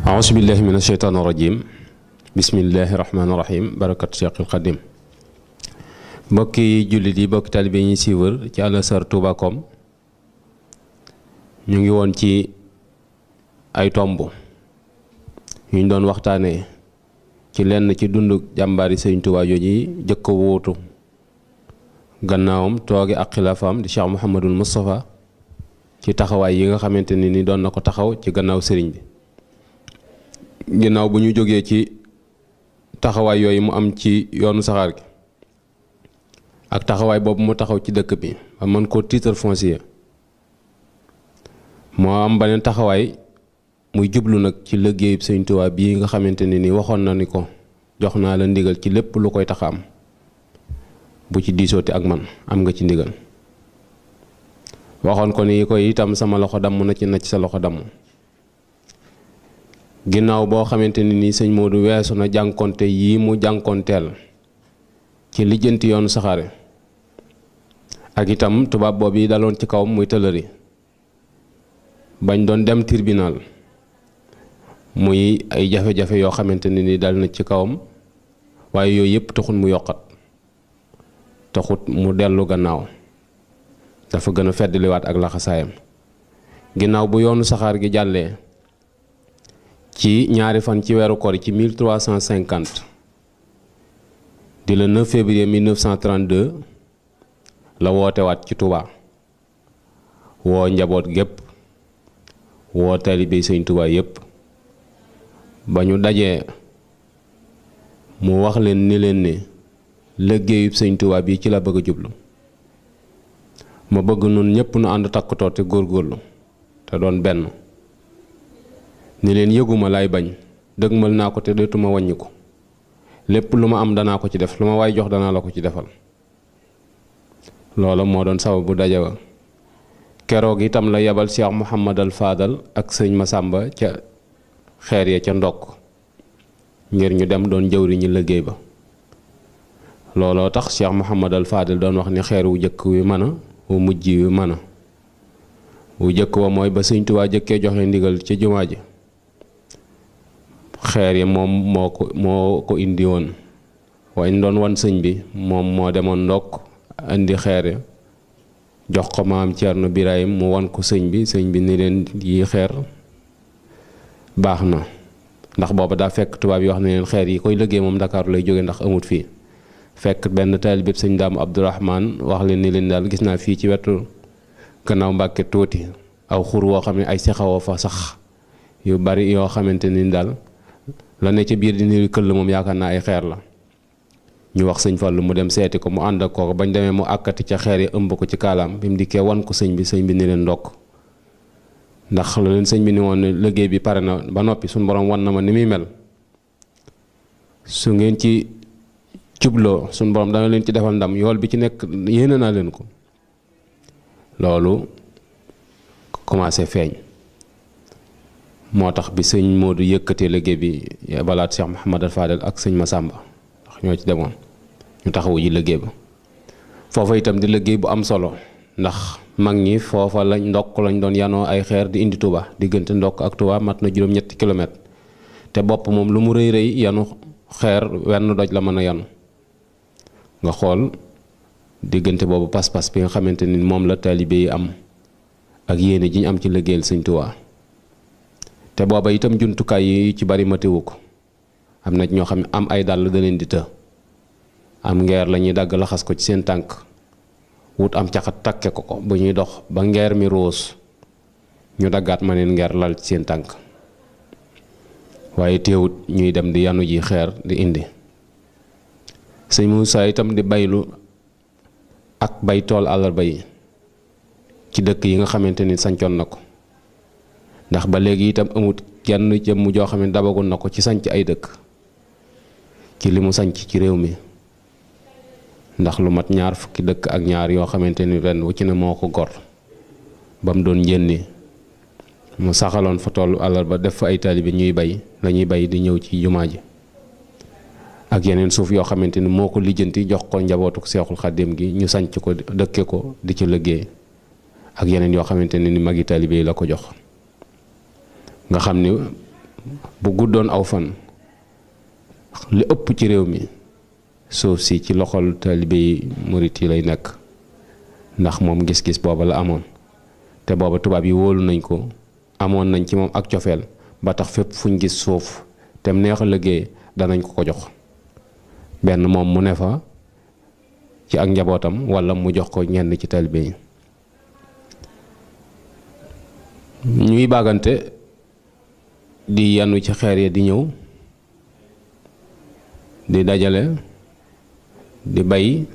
auzu billahi min asheytaan irajim bismillahi rahmaani rahim barakat Cheikhul Khadim. mbokki jullit yi mbokki taalibe yi ñuy siiwër ci Al-Azhar Touba.com ñu ngi woon ci ay tomb yu ñu doon waxtaanee ci lenn ci dundu jàmbaari Sëriñ Tuubaa jooju yi jëkk wuutu gannaawam tooge ak xilaafaam di Cheikh Mouhamadul Moustapha ci taxawaay yi nga xamante ni doon na ko taxaw ci gannaaw sëriñ bi. ginnaaw bu ñu jógee ci taxawaay yooyu mu am ci yoonu saxaar gi ak taxawaay boobu mu taxaw ci dëkk bi ba mën koo titre foncier moo am beneen taxawaay muy jublu nag ci liggéeyub Sëriñ Tuubaa bii nga xamante ni waxoon na ni ko jox naa la ndigal ci lépp lu koy tax a am bu ci diisooti ak man am nga ci ndigal waxoon ko ni koy itam sama loxo damm na ci sa loxo damm. ginnaaw boo xamante ni sëñ Modou weesu na jànkonte yii mu jànkonteel ci lijjanti yoonu saxaare ak itam tubaab boobu yi daloon ci kawam muy tëlëri bañ doon dem tribunal muy ay jafe-jafe yoo xamante ni dal na ci kawam waaye yooyu yëpp taxut mu yokkat taxut mu dellu gannaaw dafa gën a feddliwaat ak laxasaayam ginnaaw bu yoonu saxaar gi jàllee ci ñaari fan ci weeru koor ci 1350 di le 9 février 1932 la woote waat ci Touba woo njaboot gépp woo taalibe Sëriñ Touba yépp ba ñu dajee mu wax leen ni leen ne liggéeyub Sëriñ Touba bi ci la bëgg a jublu ma bëgg nun ñépp nu ànd takkutoo te góorgóorlu te doon benn ni leen yëguma lay bañ dëgmal naa ko te dootuma wàññi ko lépp lu ma am danaa ko ci def lu ma waay jox danaa la ko ci defal loolu moo doon sababu daje wa keroog itam la yebal Cheikh Mouhamadal Fadal ak sëñ Masamba ca xeer ya ca ndokk ngir ñu dem doon jëwriñu liggéey ba looloo tax Cheikh Mouhamadal Fadal doon wax ni xeer wu jëkk wi mën a wu mujj wi mën a wu jëkk wa mooy ba Sëñ Tuubaa jëkkee joxe ndigal ci jumaa ji xeer yi moom moo ko indi woon wañ doon wan sëñ bi moom moo demoon ndokk indi xeer yi jox ko maam Cerno Birahim mu wan ko sëñ bi ni leen yi xeer baax na ndax booba daa fekk tubaab yi wax ne leen xeer yi koy liggéey moom Dakar lay jóge ndax amut fii fekk benn taalibe bépp sëñ Daam Abdourahman wax leen ni leen daal gis naa fii ci wetu gannaaw Mbàkke tuuti aw xur woo xam ne ay sexawoo fa sax yu bari yoo xamante ni daal la ne ci biir di niru këll moom yaakaar naa ay xeer la ñu wax sëñ Fallu mu dem seeti ko mu ànd ak kooku bañ demee mu àkkati ca xeer yi ëmb ko ci kaalaam bi mu dikkee wan ko sëñ bi ni leen ndokk ndax la leen sëñ bi ni woon ne liggéey bi pare na ba noppi suñu borom wan na ma ni muy mel su ngeen ci jubloo suñu borom dana leen ci defal ndam yool bi ci nekk yéene naa leen ko loolu commencé feeñ moo tax bi sëñ Modou yëkkatee liggéey bi balaat Cheikh Mouhamadal Fadel ak sëñ Massamba ndax ñoo ci demoon ñu taxawu ji liggéey ba foofa itam di liggéey bu am solo ndax mag ñi foofa lañ ndokk lañ doon yanoo ay xeer di indi Touba diggante ndokk ak Touba mat na juróom-ñetti kilomètre te bopp moom lu mu rëy rëy yanu xeer wenn doj la mën a yanu nga xool diggante boobu pas-pas bi nga xamante ni moom la taalibe yi am ak yéene ji ñu am ci liggéeyal Sëñ Tuubaa te booba itam jumtukaay yi ci bari matewu ko am na ñoo xam ne am ay dàll da leen di të am ngeer la ñuy dagg laxas ko ci seen tànk wut am caxat takke ko bu ñuy dox ba ngeer mi roos ñu daggaat ma neen ngeer lal ci seen tànk waaye teewut ñuy dem di yanu ji xeer di indi sëñ Muusaa itam di baylu ak bay tool àllarba yi ci dëkk yi nga xamante ni sancoon na ko ndax ba léegi itam amut kenn jëmm joo xam ne dabagoon na ko ci sanc ay dëkk ci li mu sanc ci réew mi ndax lu mat ñaar fukki dëkk ak ñaar yoo xamante ni ren wu ci ne moo ko gor ba mu doon njënni mu saxaloon fa toolu àllarba def fa ay taalibe ñuy bay lañuy bay di ñëw ci jumaa ji ak yeneen suuf yoo xamante ni moo ko lijjanti jox ko njabootu Seexul Xaddim gi ñu sanc ko dëkke ko di ci liggéey ak yeneen yoo xamante ni magi taalibe yi la ko jox nga xam ni bu guddoon aw fan li ëpp ci réew mi suuf si ci loxol taalibe yi murit yi lay nekk ndax moom gis-gis booba la amoon te booba tubaab yi wóolu nañ ko amoon nañ ci moom ak cofeel ba tax fépp fuñ gis suuf te mu neex a liggéey danañ ko ko jox benn moom mu ne fa ci ak njabootam walla mu jox ko ñenn ci taalibe yi ñuy bàggante di yanu ci xeer ya di ñëw di dajale di bay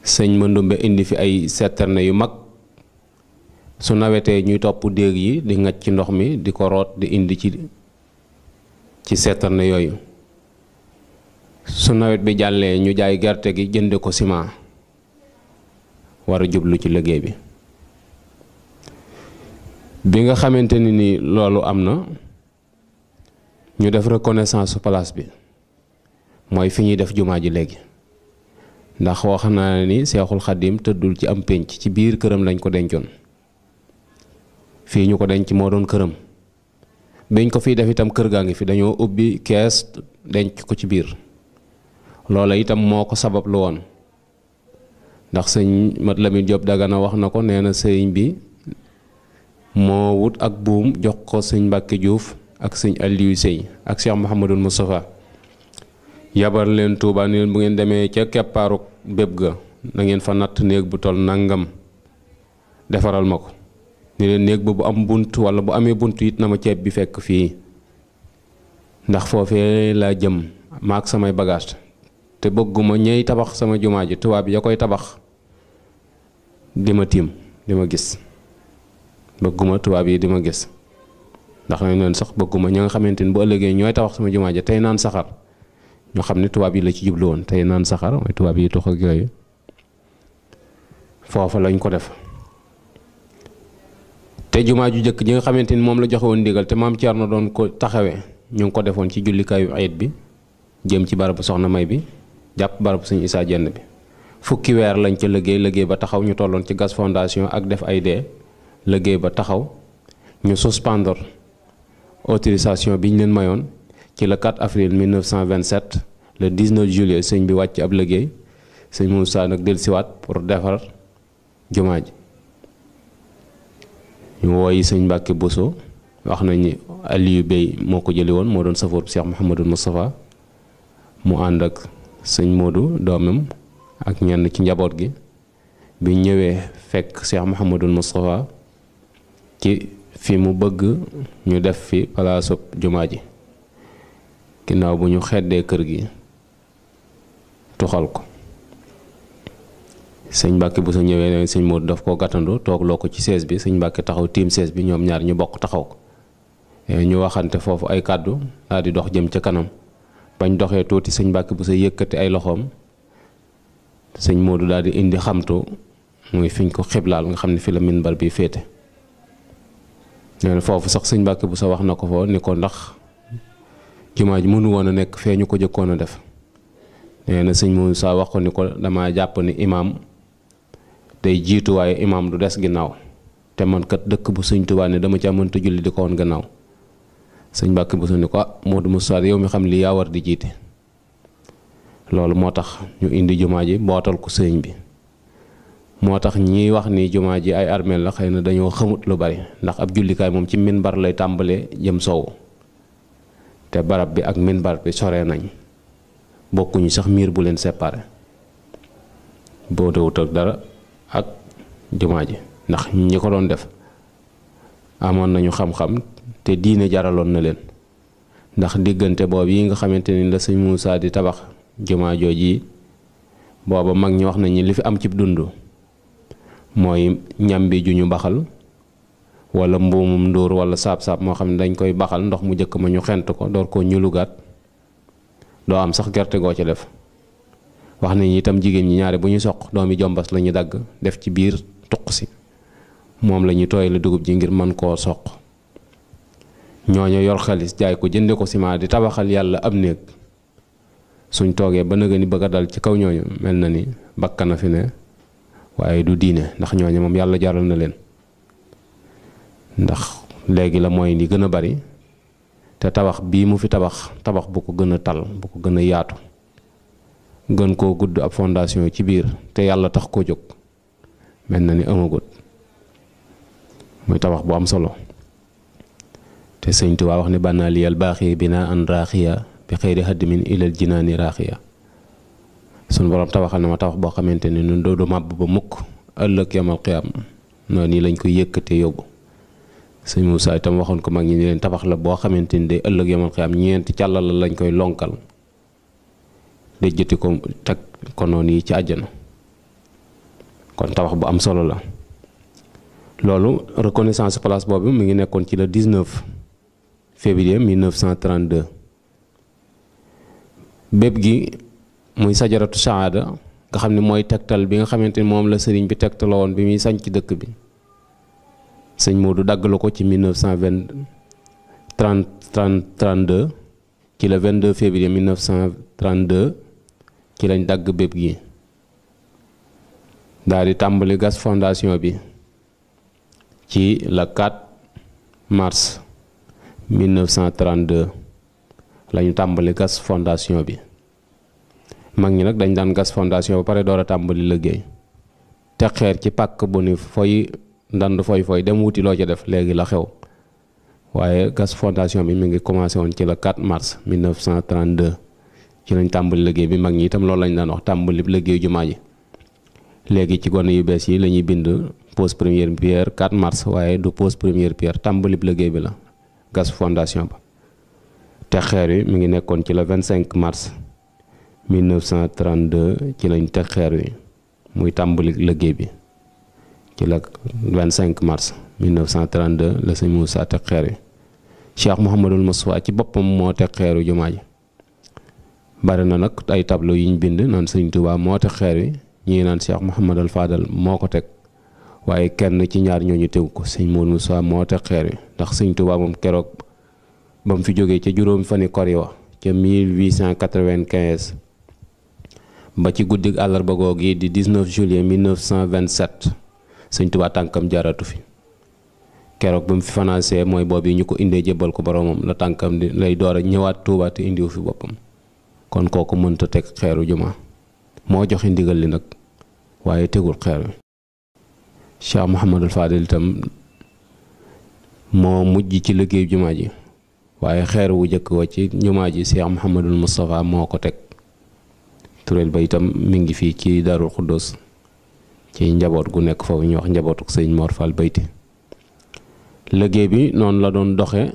sëñ Mandumbe indi fi ay citerne yu mag su nawetee ñuy topp déeg yi di ngacc ci ndox mi di ko root di indi ci citerne yooyu su nawet bi jàllee ñu jaay gerte gi jënde ko ciment war a jublu ci liggéey bi nga xamante ni loolu am na ñu def reconnaissance su place bi mooy fi ñuy def jumaa ji léegi ndax wax naa ni Seexul Xaddim tëddul ci am pénc ci biir këram lañ ko dencoon fii ñu ko denc moo doon këram biñ ko fiy def itam kër gaa ngi fi dañoo ubbi kees denc ko ci biir loola itam moo ko sabab lu woon ndax sëñ Mat Lamin Jóob Dagana wax na ko nee na sëñ bi moo wut ak buum jox ko sëñ Mbàkke Juuf ak sëñ Aliou Sey ak Cheikh Mouhamadul Moustapha yabar leen Tuuba ni leen bu ngeen demee ca keppaaru bépp ga na ngeen fa natt néeg bu toll nangam defaral ma ko ni leen néeg ba bu am bunt wala bu amee bunt it na ma ceeb bi fekk fii ndax foofee laa jëm maak samay bagage te bëgguma ñey tabax sama jumaa ji tubaab ya koy tabax di ma tiim di ma gis bëgguma tubaab yi di ma gis ndax nañ leen sax bëgguma ña nga xamante ni bu ëllëgee ñooy tabax sama jumaa ji tey naan saxar ñu xam ne tubaab yi la ci jublu woon tey naan saxar mooy tubaab yi tox ak yooyu foofa lañ ko def te jumaa ju jëkk ji nga xamante ni moom la joxe woon ndigal te maam Thierno doon ko taxawee ñu ngi ko defoon ci jullikaayu ayit bi jëm ci barabu soxna May bi jàpp barabu sëñ Issa Jenn bi fukki weer lañ ca liggéey ba taxaw ñu tolloon ci gas fondation ak def ay dee liggéey ba taxaw ñu suspendre autorisation bi ñu leen mayoon ci le 4 avril 1927 le 19 juillet sëñ bi wàcc ab liggéey sëñ Moussa nag dellusiwaat pour defar jumaa ji ñu wooyi sëñ Mbàkke Bousso wax nañ ni Aliou Bey moo ko jëli woon moo doon safoor Cheikh Mouhamadul Moustapha mu ànd ak sëñ Modou doomam ak ñenn ci njaboot gi bi ñëwee fekk Cheikh Mouhamadul Moustapha ci fi mu bëgg ñu def fi palaasub jumaa ji ginnaaw bu ñu xeddee kër gi tuxal ko sëñ Mbàkke bu sa ñëwee ne sëñ Modou daf koo gàttandu toog loo ko ci sees bi sëñ Mbàkke taxaw tiim sees bi ñoom ñaar ñu bokk taxaw ko ñu waxante foofu ay kàddu daal di dox jëm ca kanam bañ doxee tuuti sëñ Mbàkke bu sa yëkkati ay loxoom sëñ Modou daal di indi xamtu muy fiñ ko xiblaal nga xam ne fi la minbar bi féete nee na foofu sax sëñ Mbàkke bu sa wax na ko foo ni ko ndax jumaa ji mënu woon a nekk fee ñu ko jëkkoon a def nee na sëñ Moussa wax ko ni ko dama jàpp ni imaam day jiitu waaye imaam du des ginnaaw te man kat dëkk bu sëñ Tuubaa ne dama ca mënta julli di ko woon gannaaw sëñ Mbàkke bu sa ni ko Modou Moussa yow mi xam li yaa war di jiite loolu moo tax ñu indi jumaa ji bootal ko sëñ bi moo tax ñiy wax ni jumaa ji ay armeel la xëy na dañoo xamut lu bari ndax ab jullikaay moom ci minbar lay tàmbalee jëm soowu te barab bi ak minbar bi sore nañ bokkuñu sax miir bu leen séparé boo dewut ak dara ak jumaa ji ndax ñi ko doon def amoon nañu xam-xam te diine jaraloon na leen ndax diggante boobu yi nga xamante ni la sëñ Moussa di tabax jumaa jooji booba mag ñi wax nañu li fi am ci dund mooy ñambi ju ñu baxal wala mbuumum ndóor wala saab-saab moo xam ne dañ koy baxal ndox mu jëkk ma ñu xent ko door koo ñulugaat doo am sax gerte goo ci def wax nañu itam jigéen ñi ñaare bu ñu soq doomi jombas la ñu dagg def ci biir tuq si moom la ñuy tooyale dugub ji ngir mën koo soq ñooñu yor xaalis jaay ko jënde ko ciment di tabaxal yàlla ab néeg suñ toogee ba nëga ni bëgg a dal ci kaw ñooñu mel na ni bakkana fi ne waaye du diine ndax ñooñu moom yàlla jaral na leen ndax léegi la mooy li gën a bari te tabax bii mu fi tabax bu ko gën a tal bu ko gën a yaatu gën koo gudd ab fondation ci biir te yàlla tax koo jóg mel na ni amagut muy tabax bu am solo te sëñ Tuubaa wax ne bànnaa liyal baaxi binaa an raaxiya bi xëyri haddimin ilal jinaani raaxiya suñu borom tabaxal na ma tabax boo xamante ni ñun doo màbb ba mukk ëllëg yamal xiyaam noonu nii lañ koy yëkkatee yóbbu sëñ Moussa itam waxoon ko mag ñi ni leen tabax la boo xamante ni day ëllëg yamal xiyaam ñeenti càllal la lañ koy lonkal déjjati ko teg ko noonu yi ci àjjana kon tabax bu am solo la loolu reconnaissance place boobu mi ngi nekkoon ci le 19 février 1932 bépp gi muy sajaratu saada nga xam ne mooy tegtal bi nga xamante ni moom la sëriñ bi tegtaloo woon bi muy sañ ci dëkk bi sëñ Modou daggalu ko ci 1932 ci le 22 février 1932 ci lañ dagg bépp gi daal di tàmbali gas fondation bi ci le 4 mars 1932 lañu tàmbali gas fondation bi mag ñi nag dañ daan gas fondation ba pare door a tàmbali liggéey te xeer ci pàkk bu ni foy ndand foy dem wuti loo ci def léegi la xew waaye gas fondation bi mi ngi commencé woon ci le 4 mars 1932 ci lañ tàmbali liggéey bi mag ñi itam loolu lañ daan wax tàmbali liggéey jumaa ji léegi ci gone yu bees yi la ñuy bind pose première pierre 4 mars waaye du pose première pierre tàmbali liggéey bi la gas fondation ba te xeer wi mi ngi nekkoon ci le 25 mars 1932 ci lañ teg xeer wi muy tàmbali liggéey bi ci la 25 mars 1932 la sëñ Moussa teg xeer wi Cheikh Mouhamadul Moustapha ci boppam moo teg xeeru jumaa ji bari na nag ay tableau yi ñu bind naan sëñ Touba moo teg xeer wi ñii naan Cheikh Mouhamadul Fadal moo ko teg waaye kenn ci ñaar ñooñu tegu ko sëñ Modou Moussa moo teg xeer wi ndax sëñ Touba moom keroog ba mu fi jógee ca juróomi fani kor yi wa ca 1895 ba ci guddig àllarba googu di 19 juillet 1927 sëñ Touba tànkam jaaratu fi keroog ba mu fi fanaasee mooy boobu ñu ko indee jébbal ko boromam la tànkam di lay door a ñëwaat Touba te indiwu fi boppam kon kooku mënta teg xeeru juma moo joxe ndigal li nag waaye tegul xeer wi Cheikh Mouhamadul Fadil itam moo mujj ci liggéey jumaa ji waaye xeer wu jëkk wa ci jumaa ji Cheikh Mouhamadul Moustapha moo ko teg tureel ba itam mi ngi fii ci Darul Xuddoos ci njaboot gu nekk foofu ñu wax njabootuk sëñ Mor Fall Bayti liggéey bi noonu la doon doxe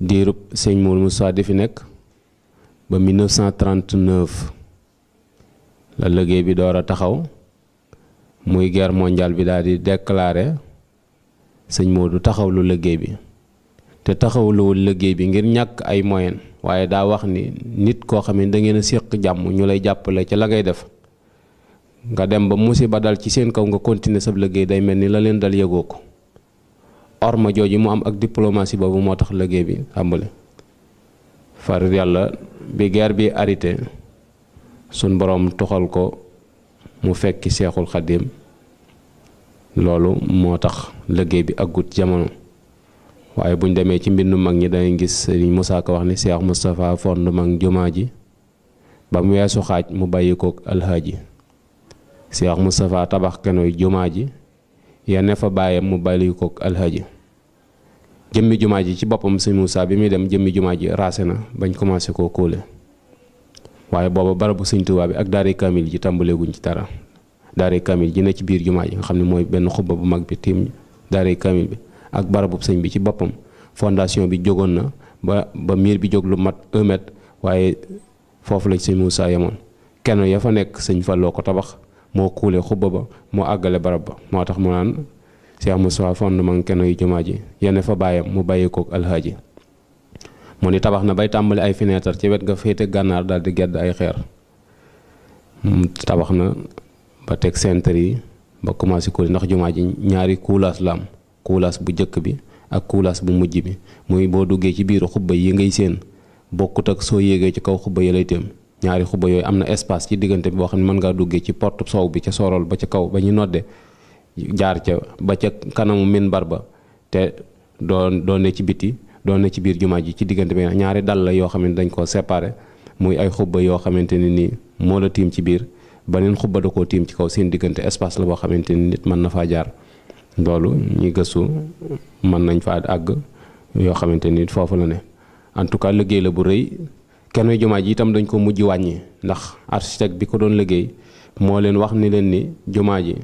diirub sëñ Mour Moussa di fi nekk ba 1939 la liggéey bi door a taxaw muy guerre mondiale bi daal di déclaré sëñ Modou taxawlu liggéey bi te taxawluwul liggéey bi ngir ñàkk ay moyen waaye daa wax ni nit koo xam ne da ngeen a séq jàmm ñu lay jàppale ci la ngay def nga dem ba musiba dal ci seen kaw nga continuer sab liggéey day mel ni la leen dal yëgoo ko orma jooju mu am ak diplomatie boobu moo tax liggéey bi tàmbali far yàlla bi guerre bi arrêté sun borom toxal ko mu fekki Seexul Xadim loolu moo tax liggéey bi aggut jamono waaye buñ demee ci mbindu mag ñi danañ gis Sëriñ Moussa Ka wax ni Cheikh Moustapha fondement jumaa ji ba mu weesu xaaj mu bàyyi ko alhaaji Cheikh Moustapha tabax kenoy jumaa ji yenn fa bàyyam mu bàyyi ko alhaaji jëmmi jumaa ji ci boppam Sëriñ Moussa bi muy dem jëmmi jumaa ji raase na bañ commencé koo kóole waaye booba barabu Sëñ Tuubaa bi ak daare kamil ji tàmbaleeguñ ci dara daare kamil ji ne ci biir jumaa ji nga xam ne mooy benn xubba bu mag bi tiim daare kamil bi ak barabu sëñ bi ci boppam fondation bi jógoon na ba miir bi jóg lu mat 1 mètre waaye foofu lañ Sëñ Moussa yemoon kenn ya fa nekk sëñ Falloo ko tabax moo kuule xubba ba moo àggale barab ba moo tax mu naan Cheikh Moussa fondement kenn yu jumaa ji yenn fa bàyyam mu bàyyi kook alhaaji mu ni tabax na bay tàmbali ay fenêtre ci wet ga féete gànnaar daal di gedd ay xeer tabax na ba teg centre yi ba commencé ko ndax jumaa ji ñaari kuulaas la am kuulaas bu jëkk bi ak kuulaas bu mujj bi muy boo duggee ci biiru xubba yi ngay séen bokkut ak soo yéegee ci kaw xubba yi lay téem ñaari xubba yooyu am na espace ci diggante bi boo xam ne mën ngaa duggee ci porte soow bi ca sorol ba ca kaw ba ñu nodde jaar ca ba ca kanamu minbar ba te doo ne ci biti doon na ci biir jumaa ji ci diggante bi ñaari dal la yoo xam ne dañ koo séparé muy ay xubba yoo xamante ne nii moo la tiim ci biir beneen xubba da koo tiim ci kaw seen diggante espace la boo xamante ni nit mën na faa jaar loolu ñi gëstu mën nañ faa àgg yoo xamante ni foofu la ne en tout cas liggéey la bu rëy kenn jumaa ji itam dañ ko mujj wàññi ndax architecte bi ko doon liggéey moo leen wax ni leen ni jumaa ji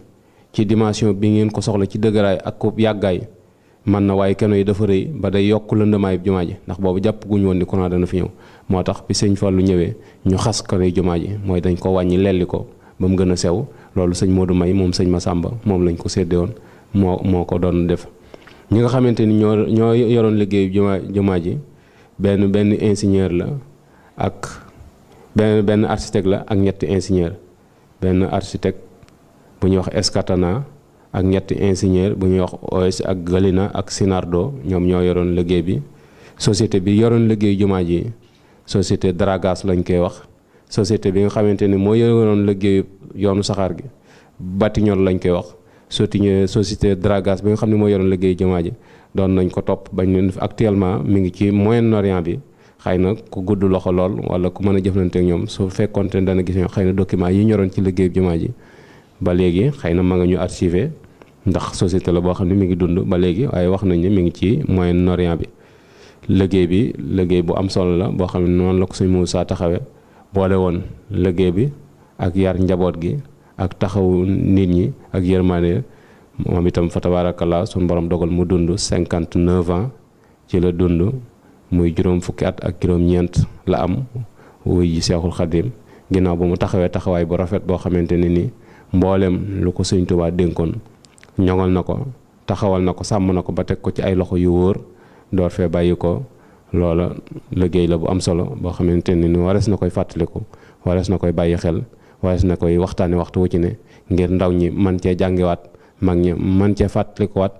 ci dimension bi ngeen ko soxla ci dëgëraay ak ko yàggaay man na waaye keno yi dafa rëy ba day yokk lëndamaay jumaa ji ndax boobu jàpp guñu woon ni courant dana fi ñëw moo tax bi sëñ Fallu ñëwee ñu xas keno yi jumaa ji mooy dañ ko wàññi lelli ko ba mu gën a sew loolu sëñ Modou May moom sëñ Massamba moom lañ ko séddee woon moo ko doon def ñi nga xamante ni ñoo yoroon liggéeyu jumaa ji benn ingénieur la ak benn architecte la ak ñetti ingénieur benn architecte bu ñuy wax Escatana ak ñetti ingénieur bu ñuy wax OS ak Galina ak Sinardo ñoom ñoo yoroon liggéey bi société bi yoroon liggéey jumaa ji société Dragas lañ koy wax société bi nga xamante ni moo yoroon liggéey yoonu saxaar gi Batignolles lañ koy wax société Dragas bi nga xam ne moo yoroon liggéey jumaa ji doon nañ ko topp bañ leen actuellement mi ngi ci Moyen-Orient bi xëy na ku gudd loxo lool wala ku mën a jëflante ak ñoom su fekkoonte ne dana gis ñoo xëy na document yi ñoroon ci liggéey jumaa ji ba léegi xëy na ma nga ñu archivé ndax société la boo xam ne mi ngi dund ba léegi waaye wax nañ ne mi ngi ci Moyen-Orient bi liggéey bu am solo la boo xam ne noonu la ko sëñ Moussa taxawee boole woon liggéey bi ak yar njaboot gi ak taxawu nit ñi ak yërmande moom itam fa tabarakallah suñu borom dogal mu dund 59 ans ci la dund muy juróom fukki at ak juróom-ñeent la am wuy ji Seexul Xadim ginnaaw ba mu taxawee taxawaay bu rafet boo xamante ne ni mboolem lu ko sëñ Tuubaa dénkoon ñoŋal na ko taxawal na ko sàmm na ko ba teg ko ci ay loxo yu wóor door fee bàyyi ko loola liggéey la bu am solo boo xamante ne ni warees na koy fàttaliku warees na koy bàyyi xel warees na koy waxtaane waxtu wu ci ne ngir ndaw ñi man cee jàngiwaat mag ñi man cee fàttalikuwaat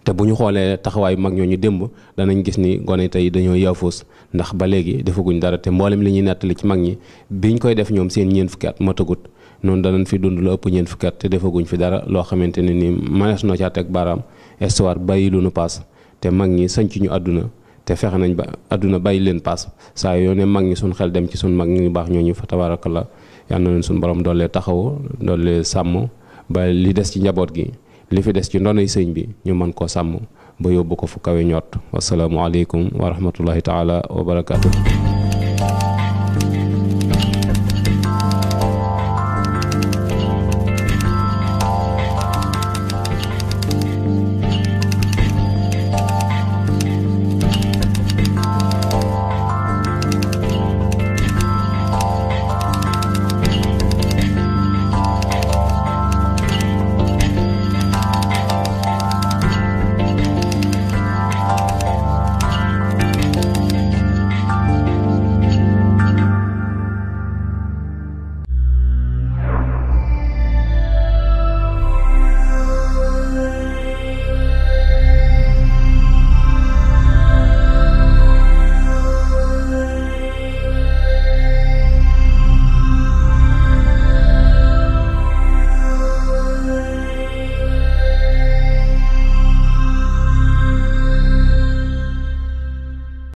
te bu ñu xoolee taxawaayu mag ñooñu démb danañ gis ni gone tey dañoo yaafuus ndax ba léegi defaguñ dara te mboolem li ñuy nettali ci mag ñi biñ koy def ñoom seen ñeent fukki at matagut noonu danañ fi dund lu ëpp ñeent fukki at te defaguñ fi dara loo xamante ne ni manees noo caa teg baaraam histoire bàyyi lu nu paas te mag ñi sañc ñu àdduna te fexe nañ ba àdduna bàyyi leen paas saa yoo ne mag ñi suñ xel dem ci suñ mag ñu baax ñooñu fa tabarakallah yal na leen suñ borom doolee taxaw doolee sàmm ba li des ci njaboot gi li fi des ci ndonoy sëñ bi ñu mën koo sàmm ba yóbbu ko fu kawe ñott wasalaamu aleykum wa rahmatullahi taala wa barakaatu.